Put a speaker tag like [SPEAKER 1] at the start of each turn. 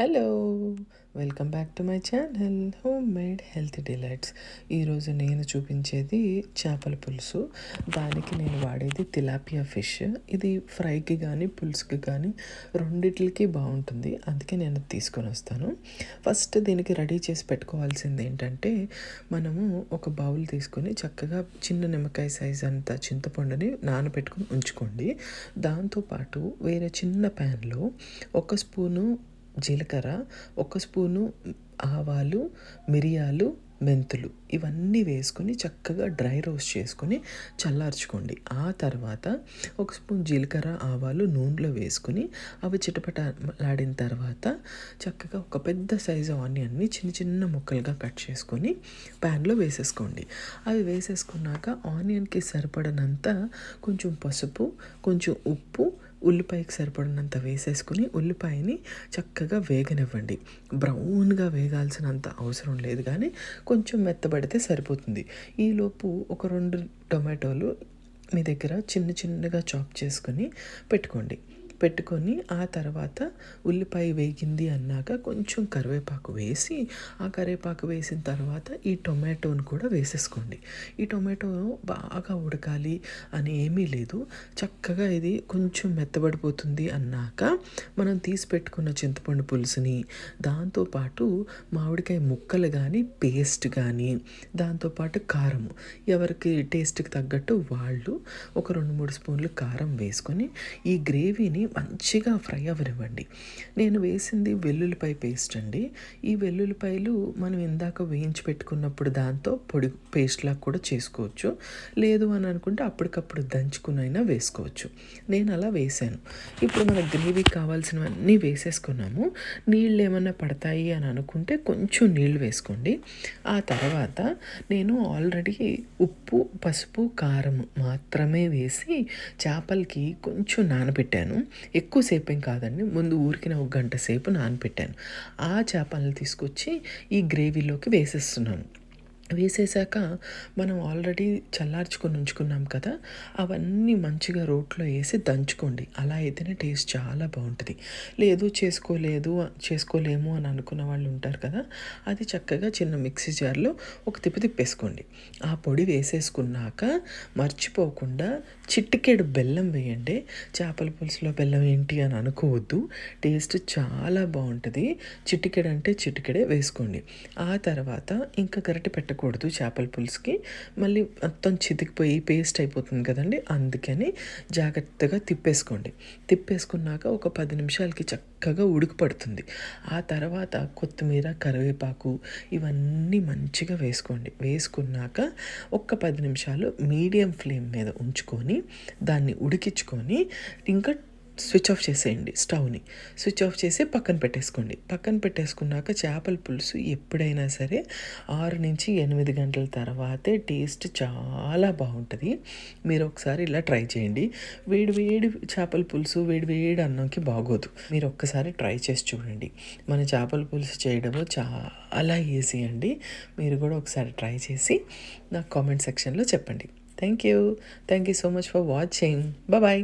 [SPEAKER 1] Hello! Welcome back to my channel home made healthy delights. ఈరోజు నేను చూపించేది చేపల పులుసు. దానికి నేను వాడేది తిలాపియా ఫిష్. ఇది ఫ్రైకి కానీ పులుసుకి కానీ రెండిట్లకి బాగుంటుంది. అందుకే నేను తీసుకొని వస్తాను. ఫస్ట్ దీనికి రెడీ చేసి పెట్టుకోవాల్సింది ఏంటంటే, మనము ఒక బౌల్ తీసుకొని చక్కగా చిన్న నిమ్మకాయ సైజ్ అంత చింతపండుని నానబెట్టుకొని ఉంచుకోండి. దాంతోపాటు వేరే చిన్న ప్యాన్లో 1 స్పూను జీలకర్ర, 1 స్పూను ఆవాలు, మిరియాలు, మెంతులు ఇవన్నీ వేసుకొని చక్కగా డ్రై రోస్ట్ చేసుకొని చల్లార్చుకోండి. ఆ తర్వాత 1 స్పూన్ జీలకర్ర, ఆవాలు నూనెలో వేసుకొని అవి చిటపటలాడిన తర్వాత చక్కగా ఒక పెద్ద సైజు ఆనియన్ని చిన్న చిన్న ముక్కలుగా కట్ చేసుకొని ప్యాన్లో వేసేసుకోండి. అవి వేసేసుకున్నాక ఆనియన్కి సరిపడనంత కొంచెం పసుపు, కొంచెం ఉప్పు, ఉల్లిపాయకి సరిపడినంత వేసేసుకుని ఉల్లిపాయని చక్కగా వేగనివ్వండి. బ్రౌన్గా వేగాల్సినంత అవసరం లేదు, కానీ కొంచెం మెత్తబడితే సరిపోతుంది. ఈలోపు ఒక 2 టొమాటోలు మీ దగ్గర చిన్న చిన్నగా చాప్ చేసుకొని పెట్టుకొని ఆ తర్వాత ఉల్లిపాయ వేగింది అన్నాక కొంచెం కరివేపాకు వేసి, ఆ కరివేపాకు వేసిన తర్వాత ఈ టొమాటోని కూడా వేసేసుకోండి. ఈ టొమాటో బాగా ఉడకాలి అని ఏమీ లేదు. చక్కగా ఇది కొంచెం మెత్తబడిపోతుంది అన్నాక మనం తీసి పెట్టుకున్న చింతపండు పులుసుని, దాంతోపాటు మామిడికాయ ముక్కలు కానీ పేస్ట్ కానీ, దాంతోపాటు కారము ఎవరికి టేస్ట్కి తగ్గట్టు వాళ్ళు ఒక 2-3 స్పూన్లు కారం వేసుకొని ఈ గ్రేవీని మంచిగా ఫ్రై అవ్వనివ్వండి. నేను వేసింది వెల్లుల్లిపాయ పేస్ట్ అండి. ఈ వెల్లుల్లిపాయలు మనం ఇందాక వేయించి పెట్టుకున్నప్పుడు దాంతో పొడి పేస్ట్లా కూడా చేసుకోవచ్చు. లేదు అని అనుకుంటే అప్పటికప్పుడు దంచుకునైనా వేసుకోవచ్చు. నేను అలా వేసాను. ఇప్పుడు మన గ్రేవీకి కావాల్సినవన్నీ వేసేసుకున్నాము. నీళ్ళు ఏమన్నా పడతాయి అని అనుకుంటే కొంచెం నీళ్ళు వేసుకోండి. ఆ తర్వాత నేను ఆల్రెడీ ఉప్పు, పసుపు, కారం మాత్రమే వేసి చేపలకి కొంచెం నానబెట్టాను. ఎక్కువసేపు ఏం కాదండి, ముందు ఊరికిన 1 గంట సేపు నానబెట్టాను. ఆ చేపలను తీసుకొచ్చి ఈ గ్రేవీలోకి వేసేస్తున్నాను. వేసేసాక మనం ఆల్రెడీ చల్లార్చుకొని ఉంచుకున్నాం కదా, అవన్నీ మంచిగా రోట్లో వేసి దంచుకోండి. అలా అయితేనే టేస్ట్ చాలా బాగుంటుంది. లేదు చేసుకోలేము అని అనుకున్న వాళ్ళు ఉంటారు కదా, అది చక్కగా చిన్న మిక్సీ జార్లో ఒక తిప్పేసుకోండి. ఆ పొడి వేసేసుకున్నాక మర్చిపోకుండా చిటికెడు బెల్లం వేయండి. చేపల పులుసులో బెల్లం ఏంటి అని అనుకోవద్దు, టేస్ట్ చాలా బాగుంటుంది. చిటికెడు అంటే చిటికెడే వేసుకోండి. ఆ తర్వాత ఇంకా గరిటె పెట్టకూడదు చేపల పులుసుకి, మళ్ళీ మొత్తం చితికిపోయి పేస్ట్ అయిపోతుంది కదండి. అందుకని జాగ్రత్తగా తిప్పేసుకున్నాక ఒక 10 నిమిషాలకి చక్కగా ఉడికిపడుతుంది. ఆ తర్వాత కొత్తిమీర, కరివేపాకు ఇవన్నీ మంచిగా వేసుకున్నాక ఒక 10 నిమిషాలు మీడియం ఫ్లేమ్ మీద ఉంచుకొని దాన్ని ఉడికించుకొని ఇంకా స్విచ్ ఆఫ్ చేసేయండి. స్టవ్ని స్విచ్ ఆఫ్ చేసి పక్కన పెట్టేసుకున్నాక చేపల పులుసు ఎప్పుడైనా సరే 6 నుంచి 8 గంటల తర్వాతే టేస్ట్ చాలా బాగుంటుంది. మీరు ఒకసారి ఇలా ట్రై చేయండి. వేడి చేపల పులుసు వేడి అన్నంకి బాగోదు. మీరు ఒక్కసారి ట్రై చేసి చూడండి. మన చేపల పులుసు చేయడము చాలా ఈజీ అండి. మీరు కూడా ఒకసారి ట్రై చేసి నాకు కామెంట్ సెక్షన్లో చెప్పండి. Thank you so much for watching. Bye.